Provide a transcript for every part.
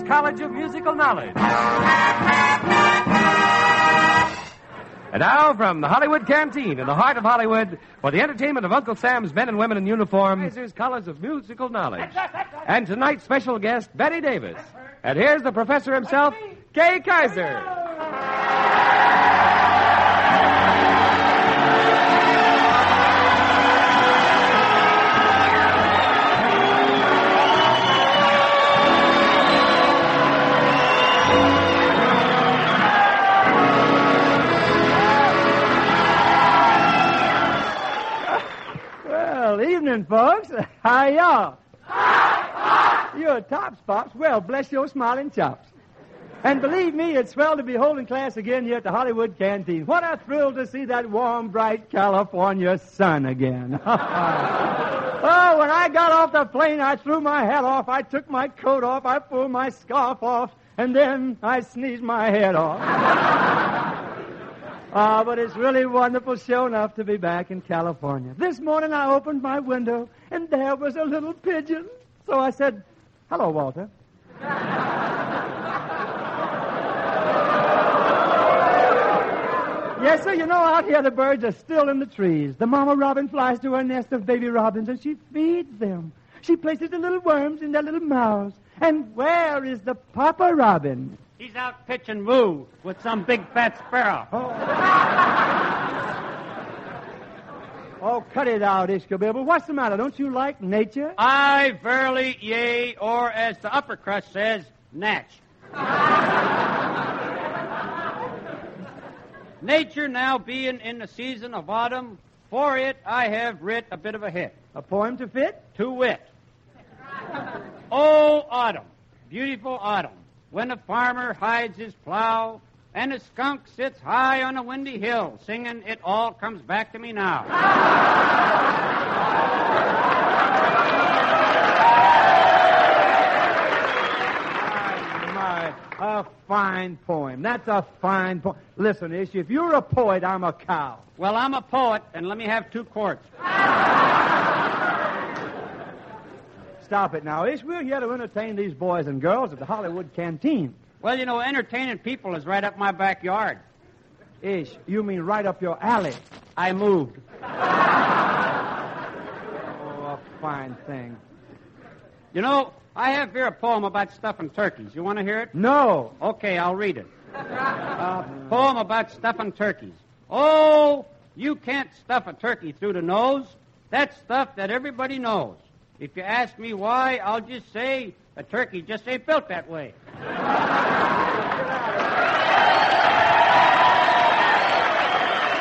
College of Musical Knowledge. And now, from the Hollywood Canteen in the heart of Hollywood, for the entertainment of Uncle Sam's men and women in uniform, Kyser's College of Musical Knowledge. And tonight's special guest, Bette Davis. And here's the professor himself, Kay Kyser. Evening, folks. How y'all? You're tops, Pops. Well, bless your smiling chops. And believe me, it's swell to be holding class again here at the Hollywood Canteen. What a thrill to see that warm, bright California sun again. Oh, when I got off the plane, I threw my hat off, I took my coat off, I pulled my scarf off, and then I sneezed my head off. But it's really wonderful, sure enough, to be back in California. This morning I opened my window, and there was a little pigeon. So I said, "Hello, Walter." Yes, sir, you know, out here the birds are still in the trees. The mama robin flies to her nest of baby robins, and she feeds them. She places the little worms in their little mouths. And where is the papa robin? He's out pitching woo with some big fat sparrow. Oh, cut it out, Ishkabibble. What's the matter? Don't you like nature? I verily, yea, or as the upper crust says, natch. Nature now being in the season of autumn, for it I have writ a bit of a hit. A poem to fit? To wit. Oh, autumn, beautiful autumn, when the farmer hides his plow and the skunk sits high on a windy hill singing, "It all comes back to me now." A fine poem. That's a fine poem. Listen, Ish, if you're a poet, I'm a cow. Well, I'm a poet, and let me have 2 quarts. Stop it now, Ish. We're here to entertain these boys and girls at the Hollywood Canteen. Well, you know, entertaining people is right up my backyard. Ish, you mean right up your alley? I moved. Oh, a fine thing. You know, I have here a poem about stuffing turkeys. You want to hear it? No. Okay, I'll read it. A poem about stuffing turkeys. Oh, you can't stuff a turkey through the nose. That's stuff that everybody knows. If you ask me why, I'll just say a turkey just ain't built that way.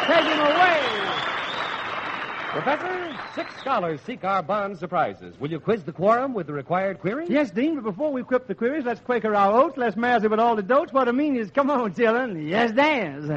Take him away! Professor, 6 scholars seek our Bond prizes. Will you quiz the quorum with the required queries? Yes, Dean, but before we quip the queries, let's Quaker our oats, let's mazz it with all the dotes. What I mean is, come on, children. Yes, dance.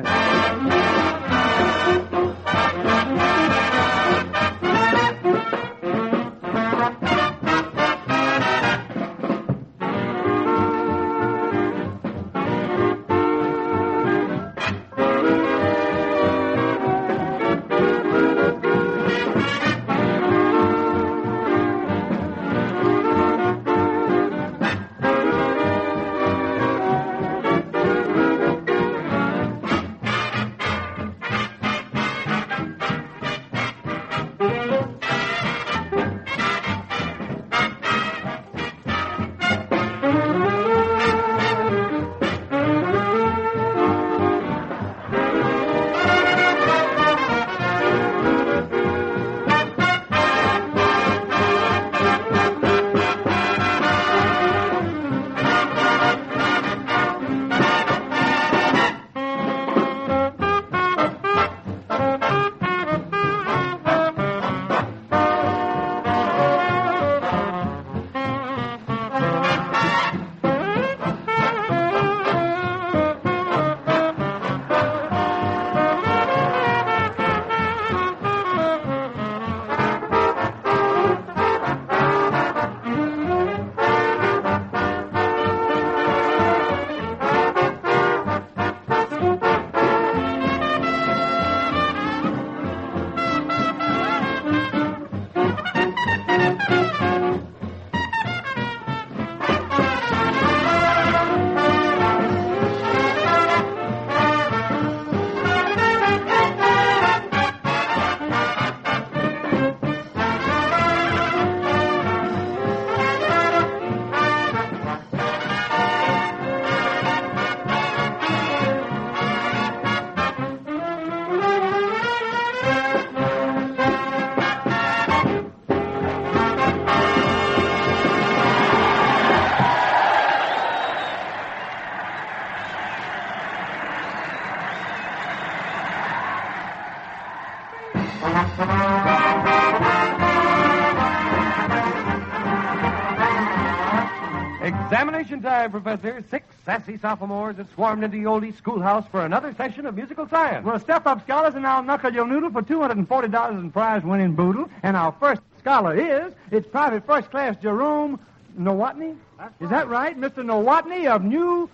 Examination time, Professor. 6 sassy sophomores have swarmed into the oldie schoolhouse for another session of musical science. Well, step up, scholars, and I'll knuckle your noodle for $240 in prize-winning boodle. And our first scholar is, it's Private First Class Jerome Nowotny. Is that right? Mr. Nowotny of New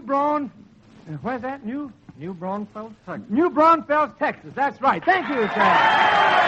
Braun... Where's that? New Braunfels, Texas. New Braunfels, Texas. That's right. Thank you, sir.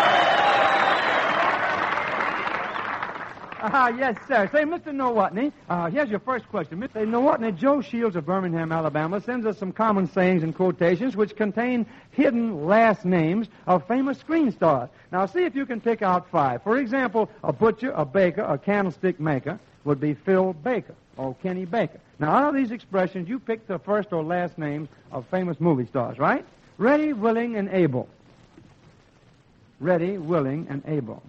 Yes, sir. Say, Mr. Nowotny, here's your first question. Mr. Nowotny, Joe Shields of Birmingham, Alabama, sends us some common sayings and quotations which contain hidden last names of famous screen stars. Now, see if you can pick out 5. For example, a butcher, a baker, a candlestick maker would be Phil Baker or Kenny Baker. Now, out of these expressions, you pick the first or last names of famous movie stars, right? Ready, willing, and able. Ready, willing, and able.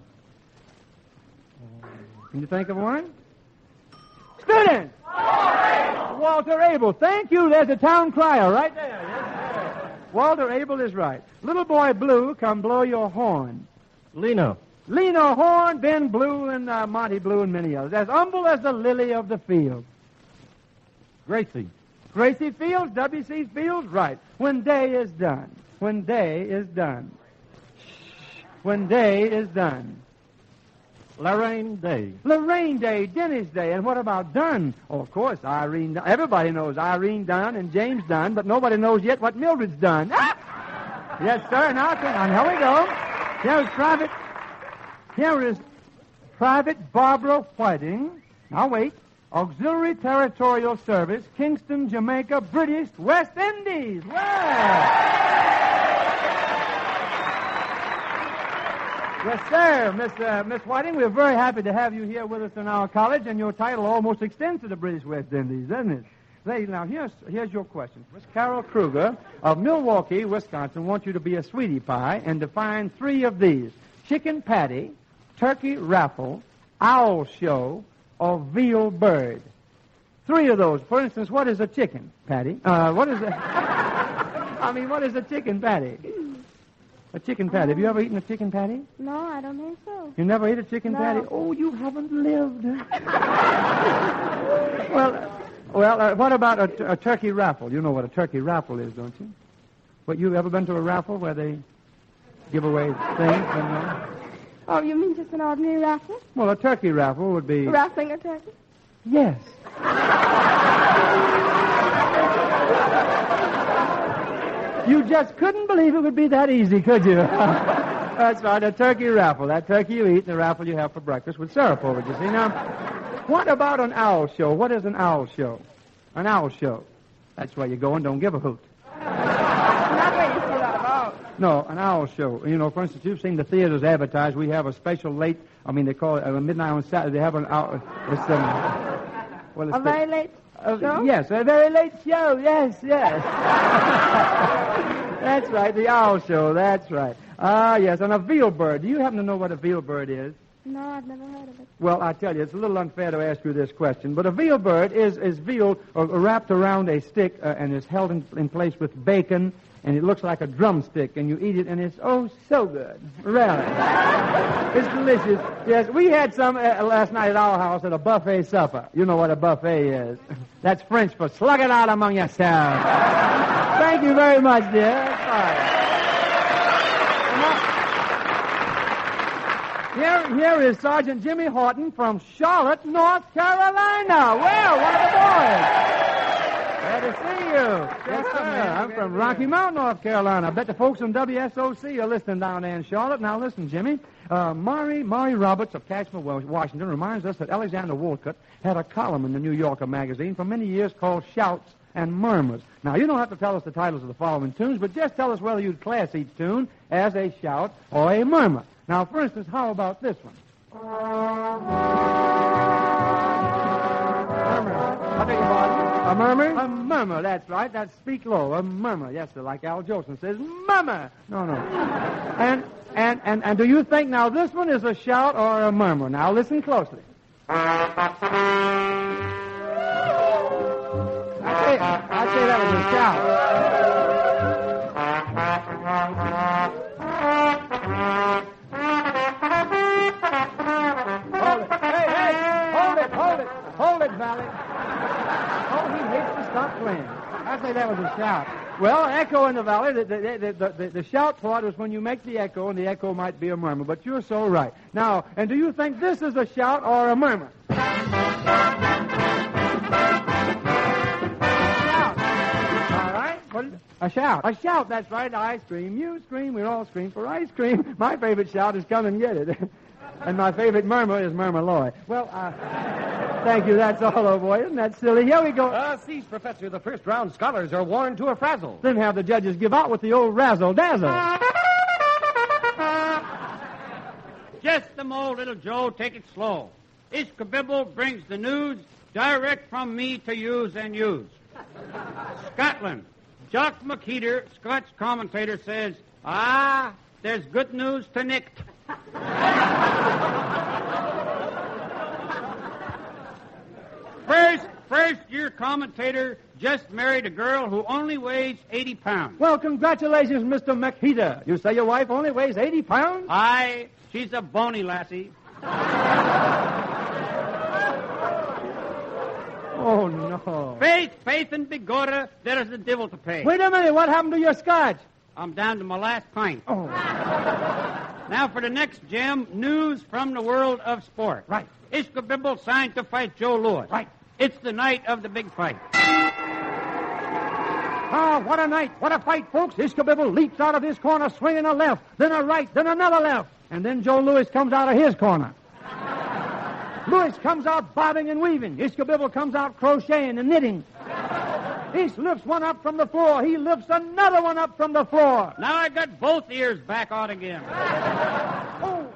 Can you think of one? Students! Walter Abel. Thank you. There's a town crier right there. Yes, sir. Walter Abel is right. Little boy Blue, come blow your horn. Lino Horn, Ben Blue, and Monty Blue, and many others. As humble as the lily of the field. Gracie Fields, W.C. Fields, right. When day is done. When day is done. When day is done. Lorraine Day, Dennis Day, and what about Dunn? Oh, of course, Irene Dunn. Everybody knows Irene Dunn and James Dunn, but nobody knows yet what Mildred's done. Yes, sir, now here we go. Here is Private Barbara Whiting. Now, wait. Auxiliary Territorial Service, Kingston, Jamaica, British West Indies. Well... Yes, sir. Miss Whiting, we're very happy to have you here with us in our college, and your title almost extends to the British West Indies, doesn't it? Now, here's your question. Miss Carol Kruger of Milwaukee, Wisconsin, wants you to be a sweetie pie and define 3 of these. Chicken patty, turkey raffle, owl show, or veal bird. 3 of those. For instance, what is a chicken patty? What is a chicken patty? A chicken patty. Have you ever eaten a chicken patty? No, I don't think so. You never ate a chicken patty? Oh, you haven't lived. Well, what about a turkey raffle? You know what a turkey raffle is, don't you? What, you ever been to a raffle where they give away things? Oh, you mean just an ordinary raffle? Well, a turkey raffle would be... Raffling a turkey? Yes. You just couldn't believe it would be that easy, could you? That's right, a turkey raffle. That turkey you eat and the raffle you have for breakfast with syrup over it, you see. Now, what about an owl show? What is an owl show? An owl show. That's where you go and don't give a hoot. Not where you see that owl. No, an owl show. You know, for instance, you've seen the theaters advertise. We have a special late, they call it midnight on Saturday. They have an hour. A very late show? Yes, a very late show. Yes. That's right, the owl show. That's right. Yes, and a veal bird. Do you happen to know what a veal bird is? No, I've never heard of it. Well, I tell you, it's a little unfair to ask you this question, but a veal bird is veal wrapped around a stick and is held in place with bacon, and it looks like a drumstick, and you eat it, and it's, so good. Really. It's delicious. Yes, we had some last night at our house at a buffet supper. You know what a buffet is. That's French for slug it out among yourselves. Thank you very much, dear. That's fine. Here is Sergeant Jimmy Horton from Charlotte, North Carolina. Well, one of the boys. Glad to see you. Yes, sir. I'm from Rocky Mount, North Carolina. I bet the folks on WSOC are listening down there in Charlotte. Now, listen, Jimmy. Maury Roberts of Kashmir, Washington, reminds us that Alexander Wolcott had a column in the New Yorker magazine for many years called Shouts and Murmurs. Now, you don't have to tell us the titles of the following tunes, but just tell us whether you'd class each tune as a shout or a murmur. Now, for instance, how about this one? Murmur. I beg your pardon? A murmur? A murmur, that's right. That's speak low. A murmur. Yes, sir, like Al Jolson says, murmur. No. And do you think now this one is a shout or a murmur? Now, listen closely. I'd say that was a shout. Hold it, Valley. say that was a shout. Well, echo in the valley, the shout part was when you make the echo, and the echo might be a murmur, but you're so right. Now, and do you think this is a shout or a murmur? A shout. A shout, that's right. I scream, you scream, we all scream for ice cream. My favorite shout is come and get it. And my favorite murmur is murmur-loy. Well, thank you. That's all, old boy. Isn't that silly? Here we go. Cease, Professor. The first-round scholars are worn to a frazzle. Then have the judges give out with the old razzle-dazzle. Just the old little Joe, take it slow. Ishkabibble brings the news direct from me to use and use. Scotland. Jock McHeater, Scotch commentator, says, there's good news to Nick. First-year commentator just married a girl who only weighs 80 pounds. Well, congratulations, Mr. McHeater. You say your wife only weighs 80 pounds? Aye, she's a bony lassie. Oh, no. Faith and Bigorra, there is a devil to pay. Wait a minute. What happened to your scotch? I'm down to my last pint. Oh. Now for the next gem, news from the world of sport. Right. Ishkabibble signed to fight Joe Louis. Right. It's the night of the big fight. What a night. What a fight, folks. Ishkabibble leaps out of his corner, swinging a left, then a right, then another left. And then Joe Louis comes out of his corner. Louis comes out bobbing and weaving. Ishkabibble comes out crocheting and knitting. He lifts one up from the floor. He lifts another one up from the floor. Now I got both ears back out again. Oh,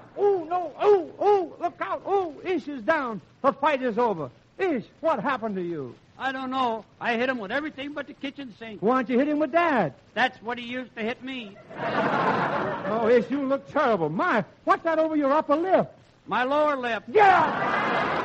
look out. Oh, Ish is down. The fight is over. Ish, what happened to you? I don't know. I hit him with everything but the kitchen sink. Why don't you hit him with Dad? That's what he used to hit me. Oh, Ish, you look terrible. My, what's that over your upper lip? My lower lip. Yeah!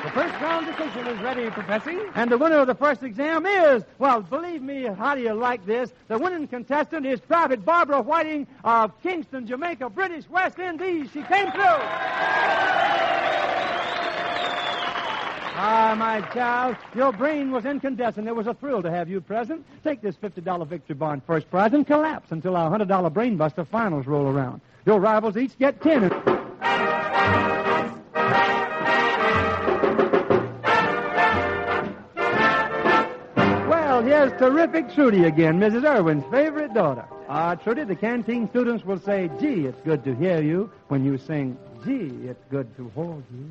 The first round decision is ready, Professor. And the winner of the first exam is, well, believe me, how do you like this? The winning contestant is Private Barbara Whiting of Kingston, Jamaica, British West Indies. She came through. My child, your brain was incandescent. It was a thrill to have you present. Take this $50 victory bond first prize and collapse until our $100 brain buster finals roll around. Your rivals each get 10. Well, here's terrific Trudy again, Mrs. Irwin's favorite daughter. Trudy, the canteen students will say, gee, it's good to hear you, when you sing, gee, it's good to hold you.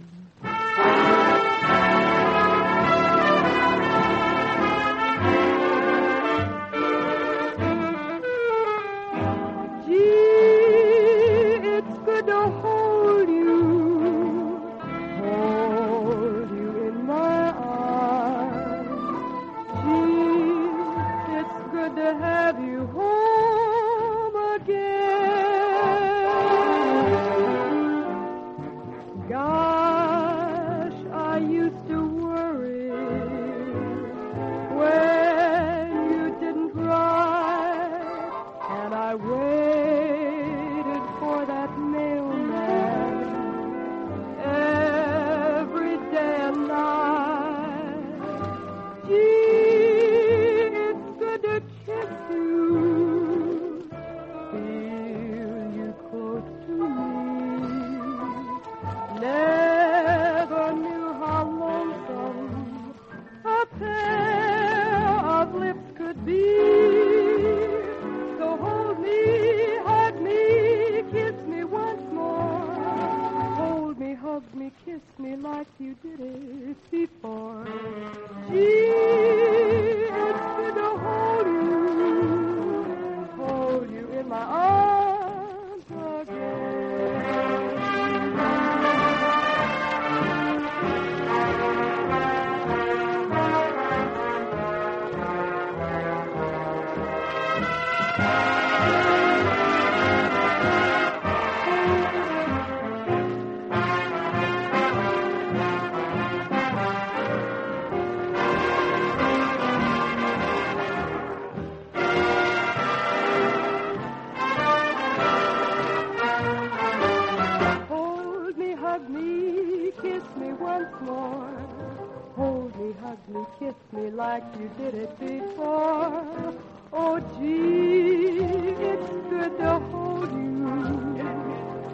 kiss me like you did it before. Oh, gee, it's good to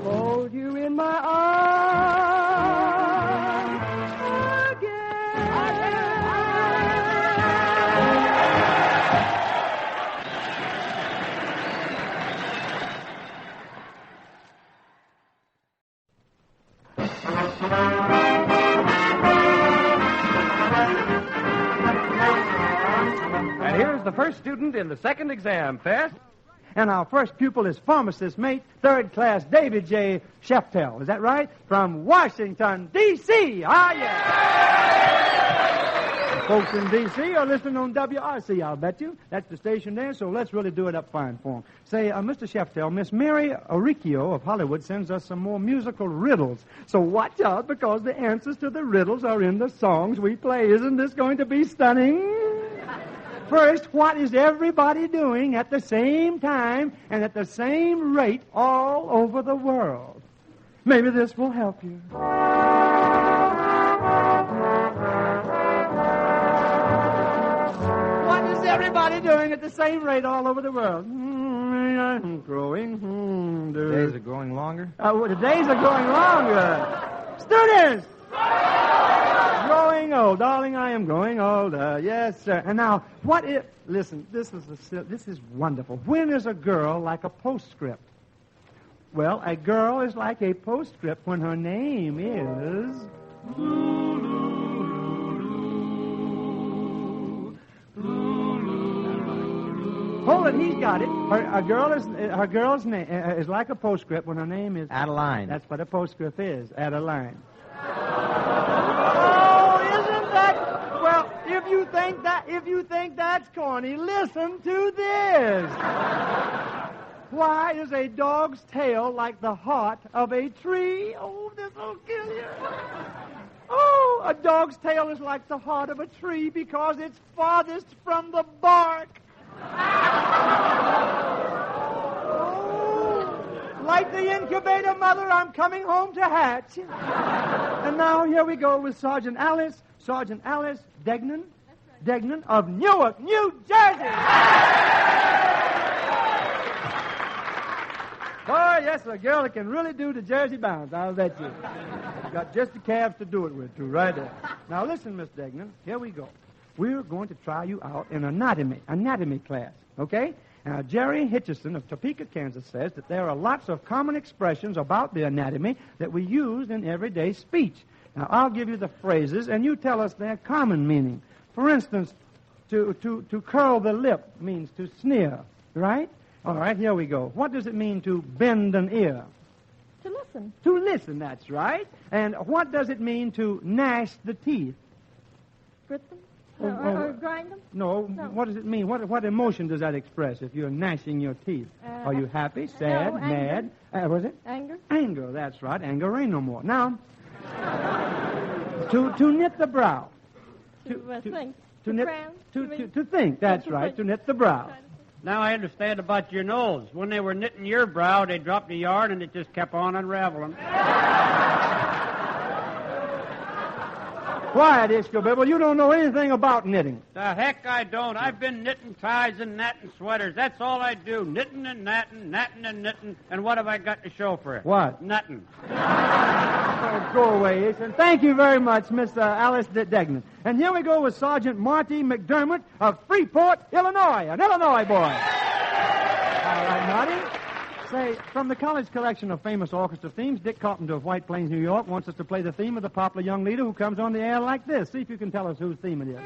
hold you in my arms again. And here's the first student in the second exam, Fest. And our first pupil is pharmacist mate, third class David J. Sheftel. Is that right? From Washington, D.C. Ah, yeah. Folks in D.C. are listening on WRC, I'll bet you. That's the station there, so let's really do it up fine for them. Say, Mr. Sheftel, Miss Mary Oricchio of Hollywood sends us some more musical riddles. So watch out, because the answers to the riddles are in the songs we play. Isn't this going to be stunning? First, what is everybody doing at the same time and at the same rate all over the world? Maybe this will help you. What is everybody doing at the same rate all over the world? I'm growing. The days are growing longer? The days are growing longer. Students! Growing old, darling, I am growing older. Yes, sir. And now, what if... Listen, this is wonderful. When is a girl like a postscript? Well, a girl is like a postscript when her name is... Hold it, he's got it. Her girl's name is like a postscript when her name is... Adeline. That's what a postscript is, Adeline. Well, if you think that's corny, listen to this. Why is a dog's tail like the heart of a tree? Oh, this will kill you. Oh, a dog's tail is like the heart of a tree because it's farthest from the bark. Oh, like the incubator mother, I'm coming home to hatch. And now here we go with Sergeant Alice Degnan. Degnan of Newark, New Jersey. Oh, yes, a girl that can really do the Jersey bounce, I'll bet you. Got just the calves to do it with, too, right there. Now, listen, Miss Degnan, here we go. We're going to try you out in anatomy class, okay? Now, Jerry Hitchison of Topeka, Kansas says that there are lots of common expressions about the anatomy that we use in everyday speech. Now, I'll give you the phrases, and you tell us their common meaning. For instance, to curl the lip means to sneer, right? All right, here we go. What does it mean to bend an ear? To listen. To listen, that's right. And what does it mean to gnash the teeth? Grit them? Or grind them? No, what does it mean? What emotion does that express if you're gnashing your teeth? Are you happy, sad, no, mad? Was it? Anger. Anger, that's right. Anger ain't no more. Now, to knit the brow. To think. To think, that's right, to knit the brow. Now I understand about your nose. When they were knitting your brow, they dropped the yarn and it just kept on unraveling. Quiet, Ishkabibble. You don't know anything about knitting. The heck I don't. I've been knitting ties and natting sweaters. That's all I do. Knitting and natting and knitting. And what have I got to show for it? What? Nothing. Oh, go away, Ish. And thank you very much, Miss Alice Degnan. And here we go with Sergeant Marty McDermott of Freeport, Illinois. An Illinois boy. All right, Marty. Say, from the college collection of famous orchestra themes, Dick Carpenter of White Plains, New York, wants us to play the theme of the popular young leader who comes on the air like this. See if you can tell us whose theme it is.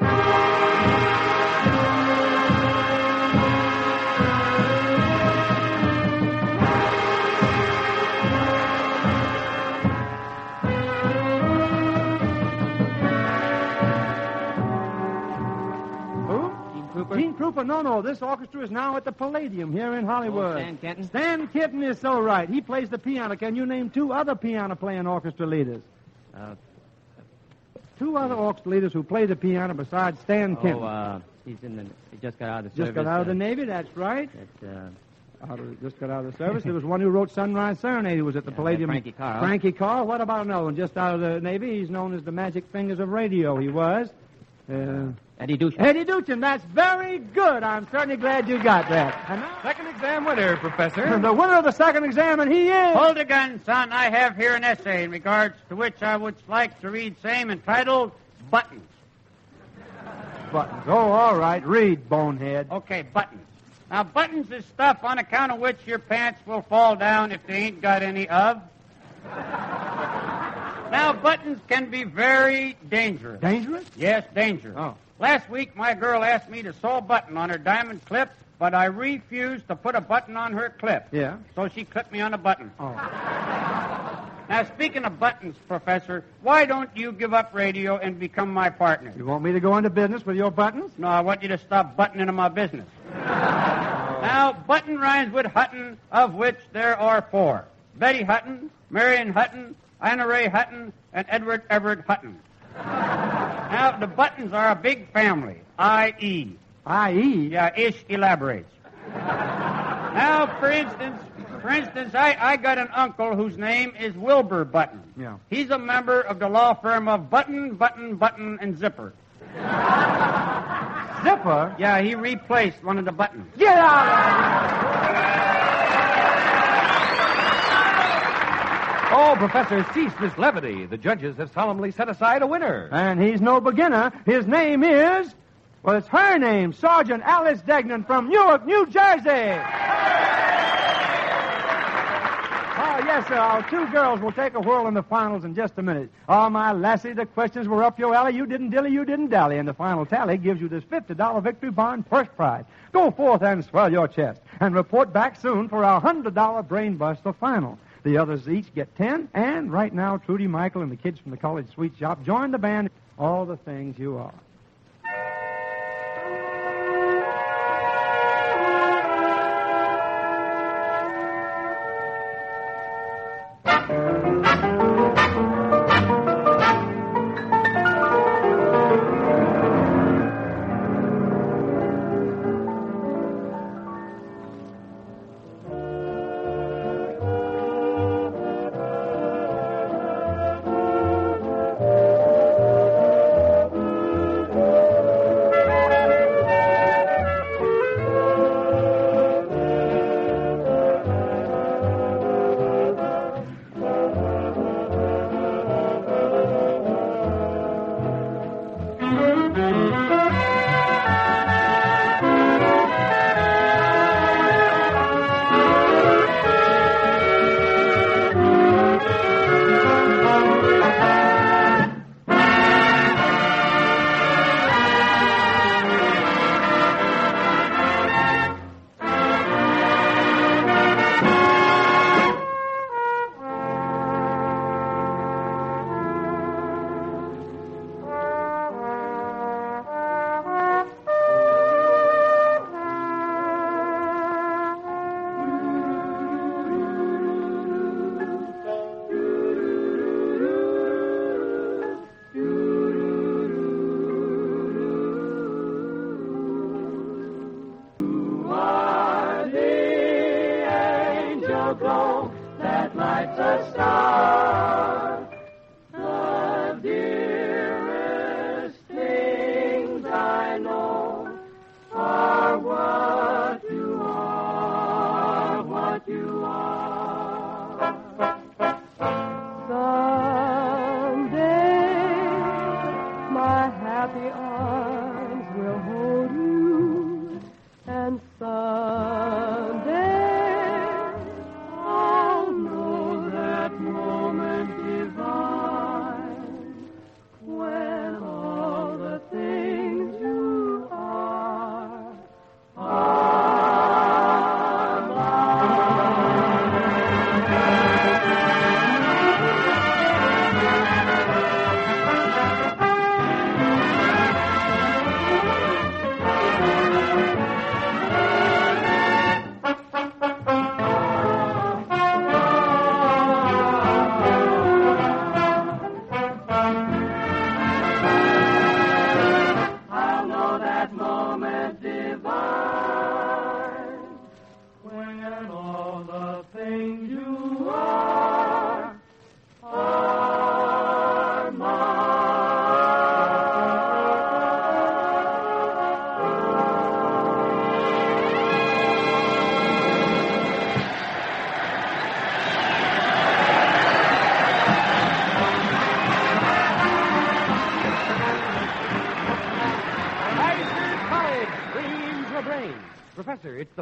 Gene Krupa, no. This orchestra is now at the Palladium here in Hollywood. Stan Kenton? Stan Kenton is so right. He plays the piano. Can you name two other piano-playing orchestra leaders? Two other orchestra leaders who play the piano besides Stan Kenton. He just got out of the service. Just got out of the Navy, that's right. Just got out of the service. There was one who wrote Sunrise Serenade who was at the Palladium. Frankie Carr. Frankie Carr. What about another one? Just out of the Navy. He's known as the Magic Fingers of Radio. He was. Eddie Duchin. Eddie Duchin, that's very good. I'm certainly glad you got that. And now, Second exam winner, Professor. the winner of the second exam, and he is... Hold a gun, son. I have here an essay in regards to which I would like to read same entitled Buttons. Buttons. Oh, all right. Read, bonehead. Okay, buttons. Now, buttons is stuff on account of which your pants will fall down if they ain't got any of. Now, buttons can be very dangerous. Dangerous? Yes, dangerous. Oh. Last week, my girl asked me to sew a button on her diamond clip, but I refused to put a button on her clip. Yeah? So she clipped me on a button. Oh. Now, speaking of buttons, Professor, why don't you give up radio and become my partner? You want me to go into business with your buttons? No, I want you to stop buttoning into my business. Now, button rhymes with Hutton, of which there are 4. Betty Hutton, Marion Hutton, Anna Ray Hutton, and Edward Everett Hutton. Now, the buttons are a big family, I.E. I.E.? Yeah, Ish elaborates. Now, for instance, I got an uncle whose name is Wilbur Button. Yeah. He's a member of the law firm of Button, and Zipper. Zipper? Yeah, he replaced one of the buttons. Get out of Oh, Professor, cease this levity. The judges have solemnly set aside a winner. here! And he's no beginner. His name is... Well, it's her name, Sergeant Alice Degnan from Newark, New Jersey. Oh, yes, sir. Our 2 girls will take a whirl in the finals in just a minute. Oh, my lassie, the questions were up your alley. You didn't dilly, you didn't dally. And the final tally gives you this $50 victory bond first prize. Go forth and swell your chest. And report back soon for our $100 brain buster final. The others each get 10. And right now, Trudy, Michael, and the kids from the college sweet shop join the band. All the things you are.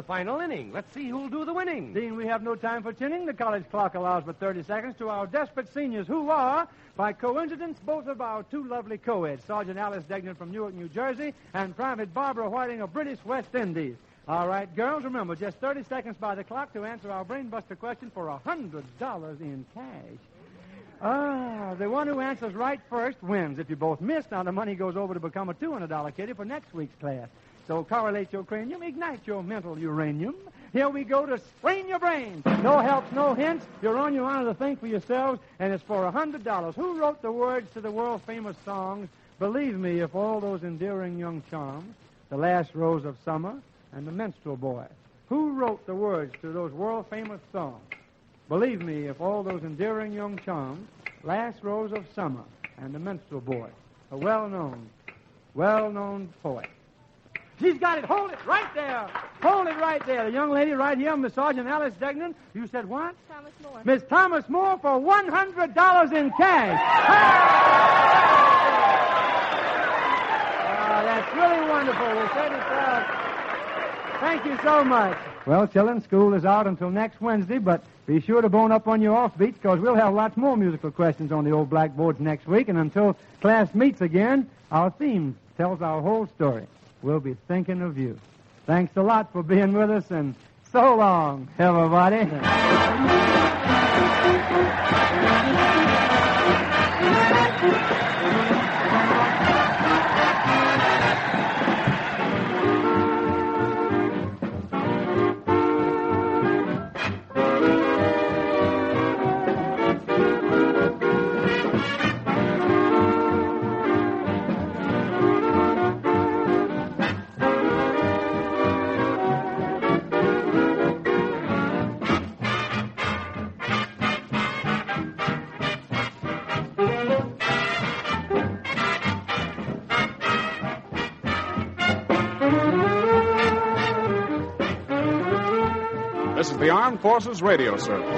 the final inning. Let's see who'll do the winning. Dean, we have no time for tinning. The college clock allows but 30 seconds to our desperate seniors who are, by coincidence, both of our two lovely co-eds, Sergeant Alice Degnan from Newark, New Jersey, and Private Barbara Whiting of British West Indies. All right, girls, remember, just 30 seconds by the clock to answer our brainbuster question for $100 in cash. The one who answers right first wins. If you both miss, now the money goes over to become a $200 kitty for next week's class. So correlate your cranium, ignite your mental uranium. Here we go to strain your brain. No helps, no hints. You're on your honor to think for yourselves, and it's for $100. Who wrote the words to the world-famous songs, Believe Me If All Those Endearing Young Charms, The Last Rose of Summer, and The Minstrel Boy? Who wrote the words to those world-famous songs, Believe Me If All Those Endearing Young Charms, Last Rose of Summer, and The Minstrel Boy? A well-known poet. She's got it. Hold it right there. Hold it right there. The young lady right here, Miss Sergeant Alice Degnan. You said what? Thomas Moore. Miss Thomas Moore for $100 in cash. That's really wonderful. We certainly thank you so much. Well, children, school is out until next Wednesday, but be sure to bone up on your offbeats because we'll have lots more musical questions on the old blackboards next week. And until class meets again, our theme tells our whole story. We'll be thinking of you. Thanks a lot for being with us, and so long, everybody. This is the Armed Forces Radio Service.